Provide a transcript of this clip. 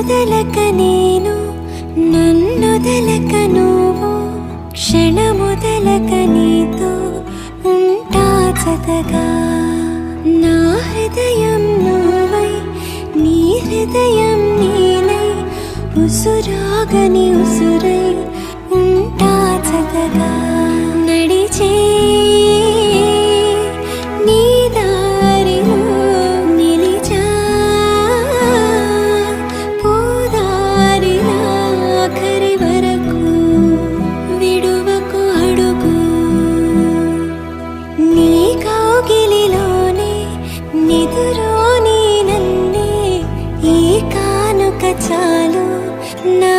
వదలక నేను నన్నొదలక నువ్వు క్షణమొదలక నీతో ఉంటా జతగా నా హృదయం నువ్వై నీ హృదయం నేనై ఉసురాగని ఉసురై ఉంటా జతగా నడిచే నీ దారిలో నిలిచా పోదారిలా ఆఖరి వరకు విడువకు అడుగు నీ కౌగిలిలోనే నిదురోని నన్నే ఈ కానుక చాలు నా